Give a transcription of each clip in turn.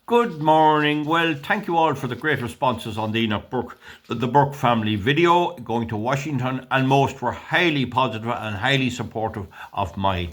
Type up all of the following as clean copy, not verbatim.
Good morning. Well, thank you all for the great responses on the Enoch Burke, the Burke family video going to Washington, and most were highly positive and highly supportive of my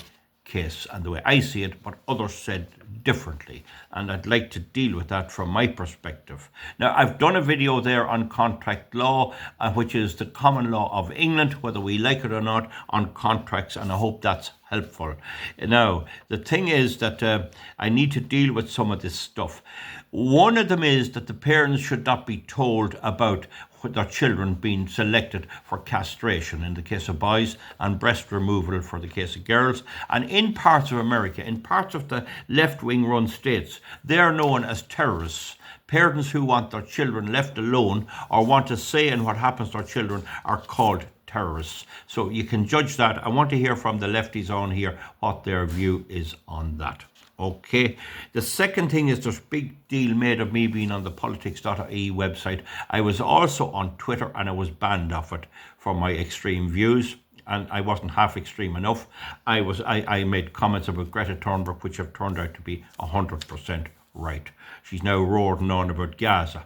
case and the way I see it, but others said differently, and I'd like to deal with that from my perspective. Now, I've done a video there on contract law, which is the common law of England, whether we like it or not, on contracts, and I hope that's helpful. Now, the thing is that I need to deal with some of this stuff. One of them is that the parents should not be told about their children being selected for castration in the case of boys and breast removal for the case of girls. And in parts of America, in parts of the left-wing run states, they are known as terrorists. Parents who want their children left alone or want to say in what happens to their children are called terrorists. So you can judge that. I want to hear from the lefties on here what their view is on that. Okay. The second thing is there's a big deal made of me being on the politics.ie website. I was also on Twitter and I was banned off it for my extreme views. And I wasn't half extreme enough. I made comments about Greta Thunberg, which have turned out to be 100% right. She's now roaring on about Gaza.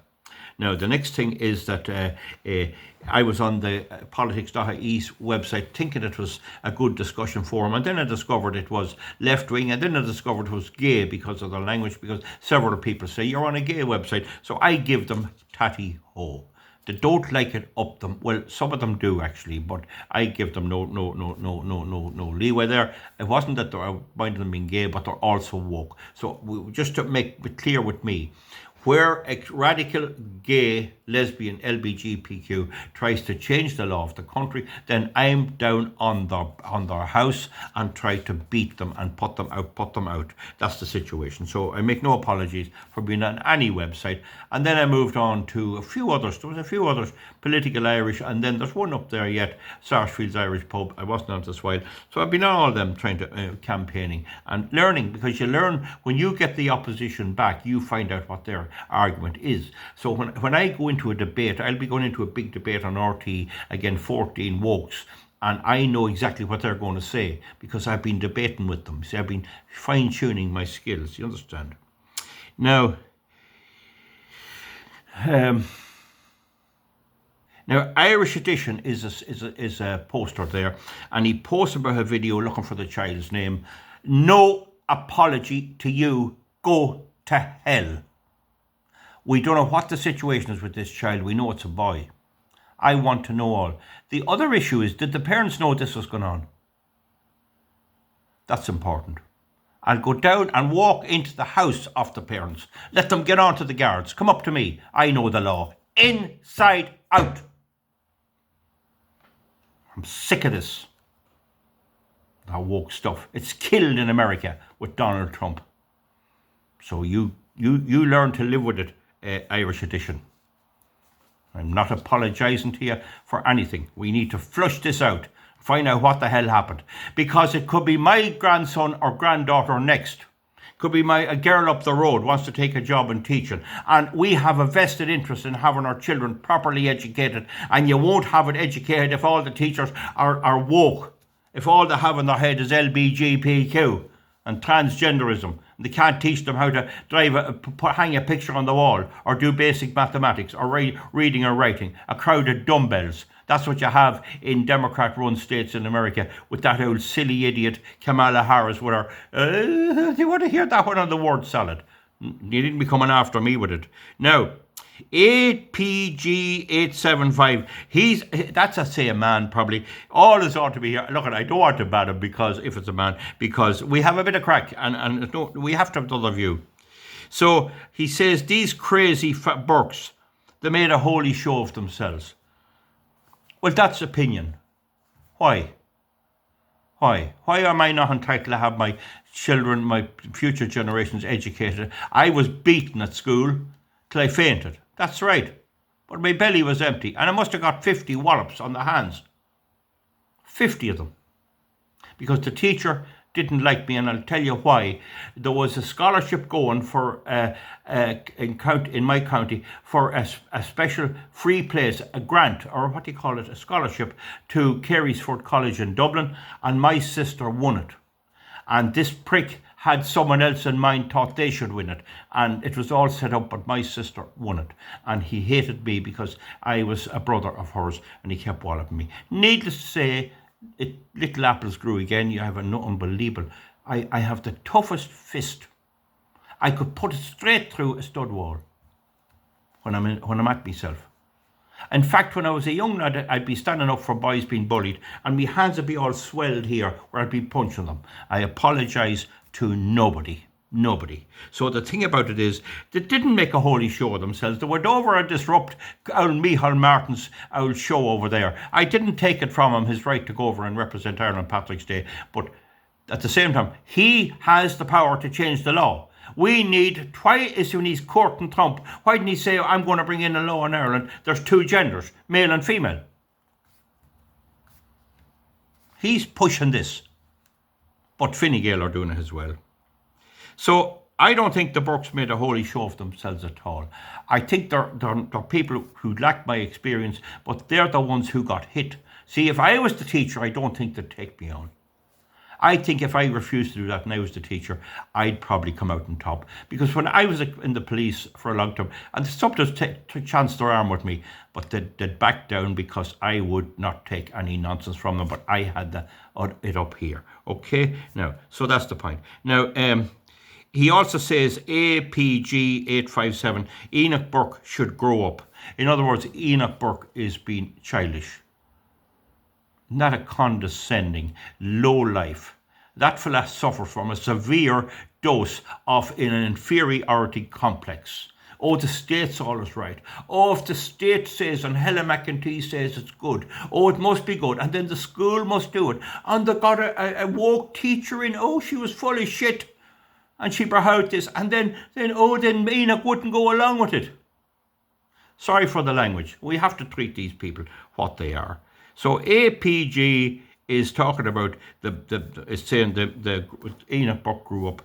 Now, the next thing is that I was on the politics.ie website thinking it was a good discussion forum, and then I discovered it was left-wing, and then I discovered it was gay because of the language, because several people say you're on a gay website. So I give them tatty-ho. They don't like it up them. Well, some of them do actually, but I give them no leeway there. It wasn't that they're minding them being gay, but they're also woke. So just to make it clear with me, where a radical gay, lesbian, LGBTQ tries to change the law of the country, then I'm down on their house and try to beat them and put them out. That's the situation. So I make no apologies for being on any website. And then I moved on to a few others. There was a few others, Political Irish, and then there's one up there yet, Sarsfield's Irish Pub. I wasn't on this while. So I've been on all of them trying to campaigning and learning, because you learn when you get the opposition back, you find out what their argument is. So when I go into a debate, I'll be going into a big debate on RT against 14 wokes, and I know exactly what they're going to say because I've been debating with them. See, I've been fine-tuning my skills, you understand? Now, Irish Edition is a poster there, and he posts about a video looking for the child's name. No apology to you. Go to hell. We don't know what the situation is with this child. We know it's a boy. I want to know all. The other issue is, did the parents know this was going on? That's important. I'll go down and walk into the house of the parents. Let them get on to the guards. Come up to me. I know the law. Inside out. I'm sick of this. That woke stuff. It's killed in America with Donald Trump. So you learn to live with it. Irish Edition. I'm not apologising to you for anything. We need to flush this out, find out what the hell happened, because it could be my grandson or granddaughter next. Could be a girl up the road wants to take a job in teaching, and we have a vested interest in having our children properly educated, and you won't have it educated if all the teachers are woke, if all they have in their head is LGBTQ and transgenderism. They can't teach them how to hang a picture on the wall or do basic mathematics or reading or writing. A crowd of dumbbells. That's what you have in Democrat-run states in America with that old silly idiot Kamala Harris with her, you want to hear that one on the word salad? You didn't be coming after me with it. Now, 8PG875. That's a man probably. All this ought to be here. Look, I don't want to ban him because if it's a man, because we have a bit of crack and we have to have the other view. So he says these crazy Burkes, they made a holy show of themselves. Well, that's opinion. Why? Why am I not entitled to have my children, my future generations educated? I was beaten at school till I fainted. That's right. But my belly was empty, and I must have got 50 wallops on the hands. 50 of them. Because the teacher didn't like me, and I'll tell you why. There was a scholarship going for in my county for a special free place, a grant, or what do you call it, a scholarship to Carysford College in Dublin, and my sister won it. And this prick had someone else in mind, thought they should win it. And it was all set up, but my sister won it. And he hated me because I was a brother of hers, and he kept walloping me. Needless to say, little apples grew again. You have an unbelievable. I have the toughest fist. I could put it straight through a stud wall when I'm at myself. In fact, when I was a young lad, I'd be standing up for boys being bullied, and my hands would be all swelled here where I'd be punching them. I apologise to nobody. Nobody. So the thing about it is, they didn't make a holy show of themselves. They went over and disrupt old Micheál Martin's old show over there. I didn't take it from him, his right to go over and represent Ireland on Patrick's Day, but at the same time, he has the power to change the law. We need, why is when he's courting Trump, why didn't he say, I'm going to bring in a law in Ireland, there's 2 genders, male and female? He's pushing this. But Fine Gael are doing it as well. So I don't think the Burkes made a holy show of themselves at all. I think they're people who lack my experience, but they're the ones who got hit. See, if I was the teacher, I don't think they'd take me on. I think if I refused to do that and I was the teacher, I'd probably come out on top. Because when I was in the police for a long time, and some just took a chance their arm with me, but they'd back down because I would not take any nonsense from them, but I had it up here. Okay? Now, so that's the point. Now, he also says APG 857, Enoch Burke should grow up. In other words, Enoch Burke is being childish. Not a condescending, low life. That fella suffers from a severe dose of an inferiority complex. Oh, the state's always right. Oh, if the state says and Helen McEntee says it's good, oh, it must be good. And then the school must do it. And they got a woke teacher in. Oh, she was full of shit. And she brought out this. And then Enoch wouldn't go along with it. Sorry for the language. We have to treat these people what they are. So APG is talking about it's saying the Enoch Burke grew up.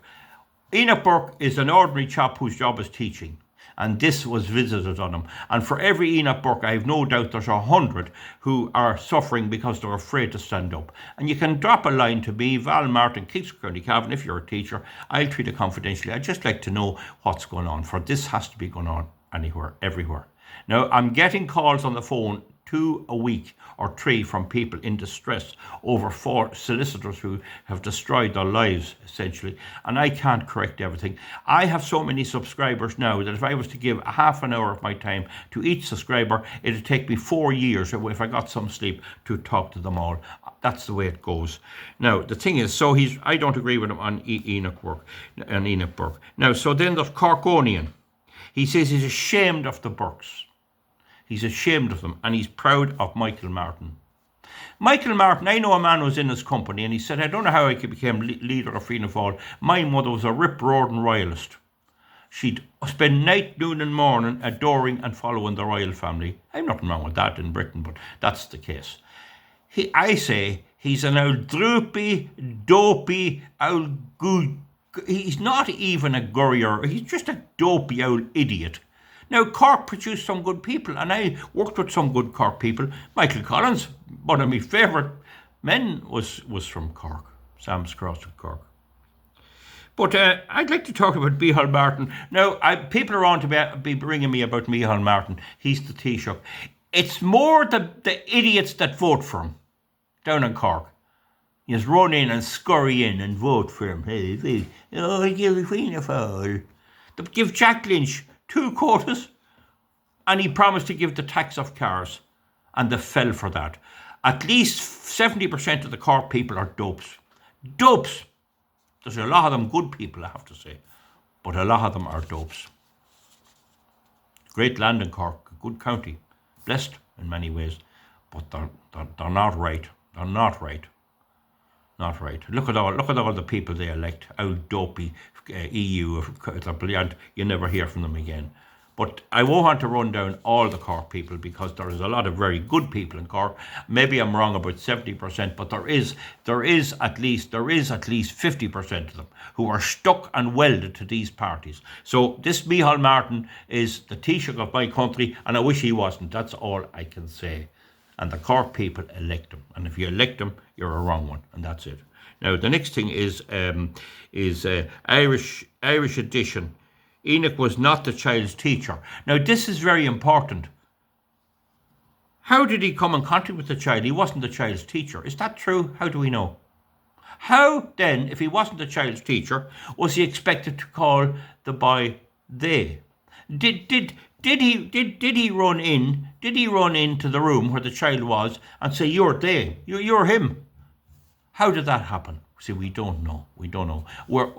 Enoch Burke is an ordinary chap whose job is teaching, and this was visited on him. And for every Enoch Burke, I have no doubt there's 100 who are suffering because they're afraid to stand up. And you can drop a line to me, Val Martin, Kingston County Cavan, if you're a teacher. I'll treat it confidentially. I'd just like to know what's going on, for this has to be going on anywhere, everywhere. Now, I'm getting calls on the phone 2 a week or 3 from people in distress over 4 solicitors who have destroyed their lives, essentially. And I can't correct everything. I have so many subscribers now that if I was to give a half an hour of my time to each subscriber, it'd take me 4 years, if I got some sleep, to talk to them all. That's the way it goes. Now, the thing is, so I don't agree with him on Enoch Burke. Now, so then there's Corkonian. He says he's ashamed of the Burkes. He's ashamed of them, and he's proud of Micheál Martin. Micheál Martin, I know a man who was in his company, and he said, I don't know how I became leader of Fianna Fáil. My mother was a rip-roaring royalist. She'd spend night, noon and morning adoring and following the royal family. I've nothing wrong with that in Britain, but that's the case. I say he's an old droopy, dopey, old good. He's not even a gurrier. He's just a dopey old idiot. Now, Cork produced some good people, and I worked with some good Cork people. Michael Collins, one of my favourite men, was from Cork. Sam's Cross of Cork. But I'd like to talk about Micheál Martin. Now, people are on to be bringing me about Micheál Martin. He's the Taoiseach. It's more the idiots that vote for him down in Cork. You just run in and scurry in and vote for him. Hey, oh, give Fianna Fáil. They give Jack Lynch 2 quotas, and he promised to give the tax off cars, and they fell for that. At least 70% of the Cork people are dopes. Dopes! There's a lot of them good people, I have to say, but a lot of them are dopes. Great land in Cork, a good county, blessed in many ways, but they're not right. They're not right. Not right. Look at all the people they elect. Old dopey EU, they're brilliant. You never hear from them again. But I won't want to run down all the Cork people because there is a lot of very good people in Cork. Maybe I'm wrong about 70%, but there is at least 50% of them who are stuck and welded to these parties. So this Micheál Martin is the Taoiseach of my country, and I wish he wasn't. That's all I can say. And the Cork people elect him. And if you elect him, you're a wrong one. And that's it. Now, the next thing is Irish edition. Enoch was not the child's teacher. Now, this is very important. How did he come in contact with the child? He wasn't the child's teacher. Is that true? How do we know? How then, if he wasn't the child's teacher, was he expected to call the boy they? Did he run in? Did he run into the room where the child was and say, "You're they, you're him"? How did that happen? See, we don't know.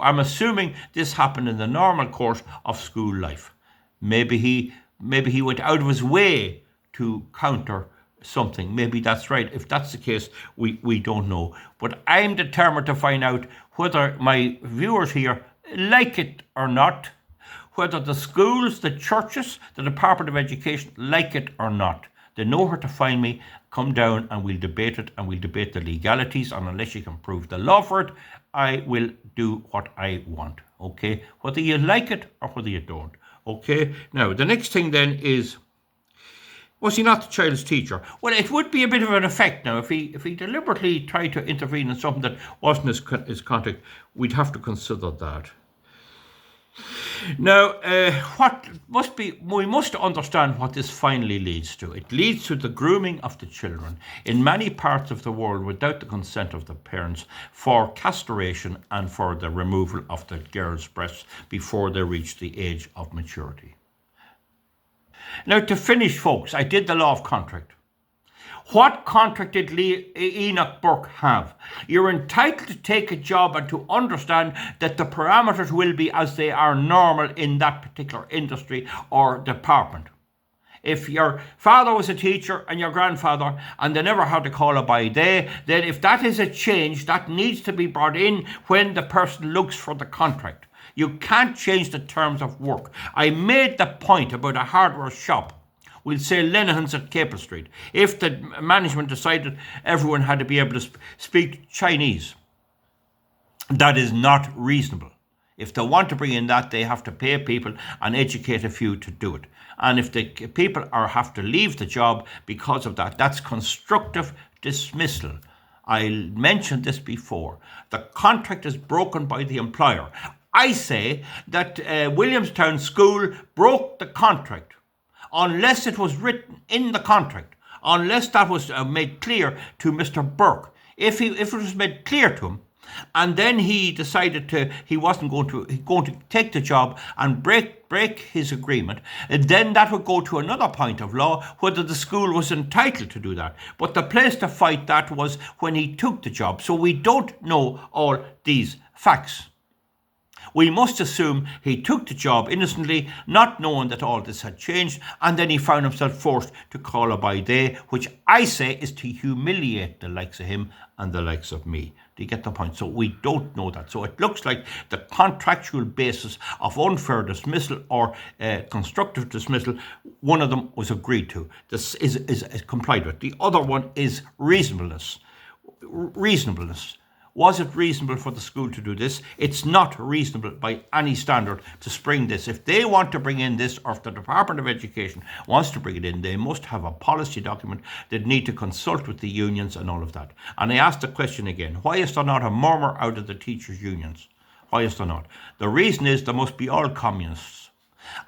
I'm assuming this happened in the normal course of school life. Maybe he went out of his way to counter something. Maybe that's right. If that's the case, we don't know. But I'm determined to find out whether my viewers here like it or not, whether the schools, the churches, the Department of Education like it or not. They know where to find me. Come down and we'll debate it, and we'll debate the legalities, and unless you can prove the law for it, I will do what I want, okay? Whether you like it or whether you don't, okay? Now, the next thing then is, was he not the child's teacher? Well, it would be a bit of an effect now. If he deliberately tried to intervene in something that wasn't his contact, we'd have to consider that. Now, we must understand what this finally leads to. It leads to the grooming of the children in many parts of the world without the consent of the parents, for castration and for the removal of the girls' breasts before they reach the age of maturity. Now, to finish, folks, I did the law of contract. What contract did Enoch Burke have? You're entitled to take a job and to understand that the parameters will be as they are normal in that particular industry or department. If your father was a teacher and your grandfather and they never had to call a by they, then if that is a change, that needs to be brought in when the person looks for the contract. You can't change the terms of work. I made the point about a hardware shop. We'll say Lenihan's at Capel Street. If the management decided everyone had to be able to speak Chinese, that is not reasonable. If they want to bring in that, they have to pay people and educate a few to do it. And if the people have to leave the job because of that, that's constructive dismissal. I mentioned this before. The contract is broken by the employer. I say that Williamstown School broke the contract unless it was written in the contract, unless that was made clear to Mr. Burke. If it was made clear to him, and then he decided he wasn't going to take the job and break his agreement, then that would go to another point of law, whether the school was entitled to do that. But the place to fight that was when he took the job. So we don't know all these facts. We must assume he took the job innocently, not knowing that all this had changed, and then he found himself forced to call a by they, which I say is to humiliate the likes of him and the likes of me. Do you get the point? So we don't know that. So it looks like the contractual basis of unfair dismissal or constructive dismissal, one of them was agreed to. This is complied with. The other one is reasonableness. Reasonableness. Was it reasonable for the school to do this? It's not reasonable by any standard to spring this. If they want to bring in this, or if the Department of Education wants to bring it in, they must have a policy document. They need to consult with the unions and all of that. And I ask the question again, why is there not a murmur out of the teachers' unions? Why is there not? The reason is they must be all communists.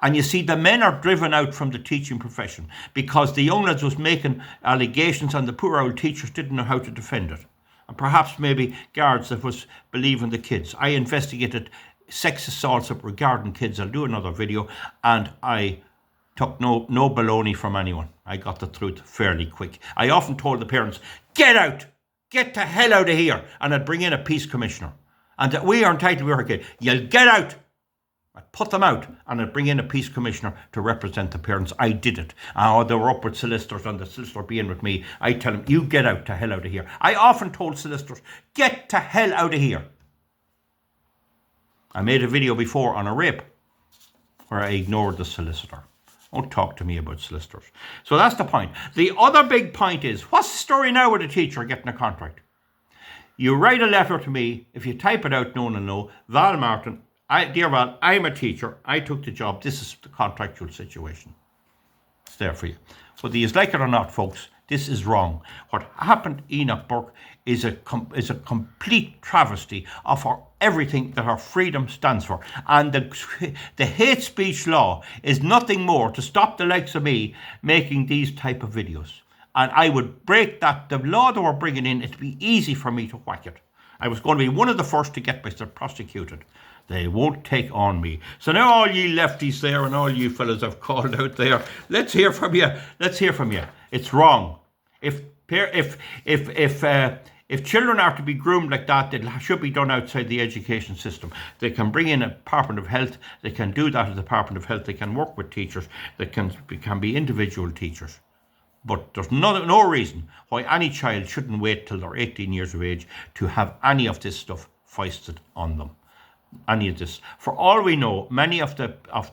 And you see, the men are driven out from the teaching profession because the young lads was making allegations and the poor old teachers didn't know how to defend it. And perhaps maybe guards that was believing the kids. I investigated sex assaults regarding kids. I'll do another video. And I took no baloney from anyone. I got the truth fairly quick. I often told the parents, get out, get the hell out of here. And I'd bring in a peace commissioner. And that we are entitled to our kid. You'll get out. I'd put them out and I'd bring in a peace commissioner to represent the parents. I did it. They were up with solicitors and the solicitor being with me. I tell them, you get out to hell out of here. I often told solicitors, get to hell out of here. I made a video before on a rape where I ignored the solicitor. Don't talk to me about solicitors. So that's the point. The other big point is, what's the story now with a teacher getting a contract? You write a letter to me. If you type it out, no one will know. Val Martin. Dear Val, I'm a teacher. I took the job. This is the contractual situation. It's there for you. Whether you like it or not, folks, This is wrong. What happened to Enoch Burke is a complete travesty of everything that our freedom stands for. And the hate speech law is nothing more to stop the likes of me making these type of videos. And I would break that. The law that we're bringing in, it'd be easy for me to whack it. I was going to be one of the first to get myself prosecuted. They won't take on me. So now all ye lefties there and all you fellas have called out there, let's hear from you. Let's hear from you. It's wrong. If children are to be groomed like that, it should be done outside the education system. They can bring in a Department of Health. They can do that at the Department of Health. They can work with teachers. They can be individual teachers. But there's no reason why any child shouldn't wait till they're 18 years of age to have any of this stuff foisted on them. Any of this. For all we know, many of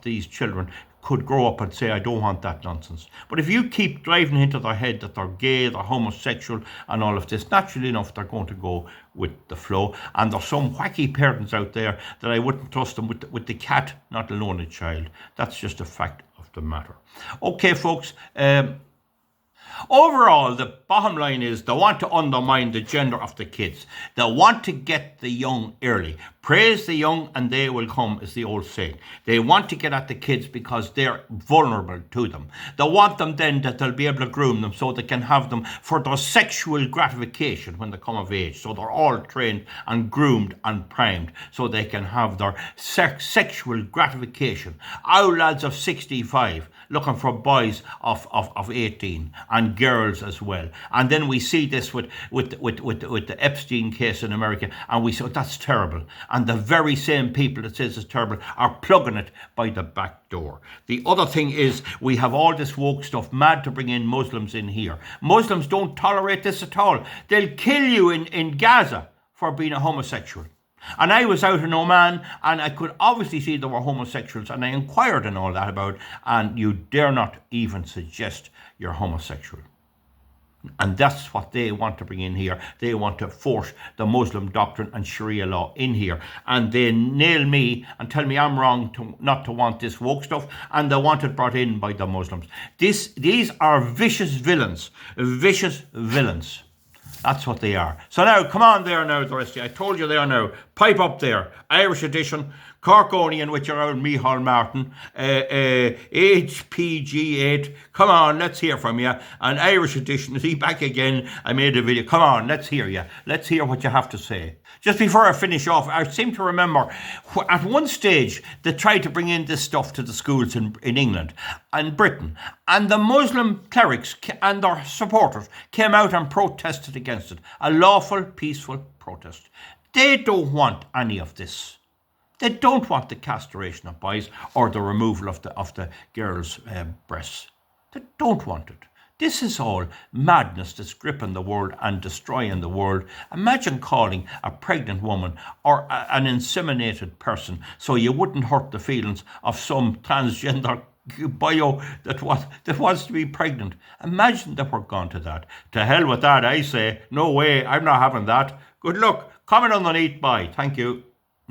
these children could grow up and say, I don't want that nonsense. But if you keep driving into their head that they're gay, they're homosexual and all of this, naturally enough, they're going to go with the flow. And there's some wacky parents out there that I wouldn't trust them with the cat, not alone a child. That's just a fact of the matter. Okay, folks. Overall, the bottom line is they want to undermine the gender of the kids. They want to get the young early. Praise the young and they will come, is the old saying. They want to get at the kids because they're vulnerable to them. They want them then that they'll be able to groom them so they can have them for their sexual gratification when they come of age. So they're all trained and groomed and primed so they can have their sexual gratification. Our lads of 65 looking for boys of 18 and girls as well. And then we see this with the Epstein case in America, and we say, that's terrible. And the very same people that says it's terrible are plugging it by the back door. The other thing is we have all this woke stuff, mad to bring in Muslims in here. Muslims don't tolerate this at all. They'll kill you in Gaza for being a homosexual. And I was out in Oman and I could obviously see there were homosexuals and I inquired and all that about, and you dare not even suggest you're homosexual. And that's what they want to bring in here. They want to force the Muslim doctrine and Sharia law in here. And they nail me and tell me I'm wrong not to want this woke stuff, and they want it brought in by the Muslims. These are vicious villains. Vicious villains. That's what they are. So now, come on there now, the rest of you. I told you there now. Pipe up there. Irish edition. Corkonian with your old Micheál Martin. HPG8. Come on, let's hear from you. And Irish edition. Is he back again? I made a video. Come on, let's hear you. Let's hear what you have to say. Just before I finish off, I seem to remember at one stage they tried to bring in this stuff to the schools in England and Britain. And the Muslim clerics and their supporters came out and protested against it. A lawful, peaceful protest. They don't want any of this. They don't want the castration of boys or the removal of the girls' breasts. They don't want it. This is all madness that's gripping the world and destroying the world. Imagine calling a pregnant woman or an inseminated person so you wouldn't hurt the feelings of some transgender bio that wants to be pregnant. Imagine that we're gone to that. To hell with that, I say. No way, I'm not having that. Good luck. Comment underneath. Bye. Thank you.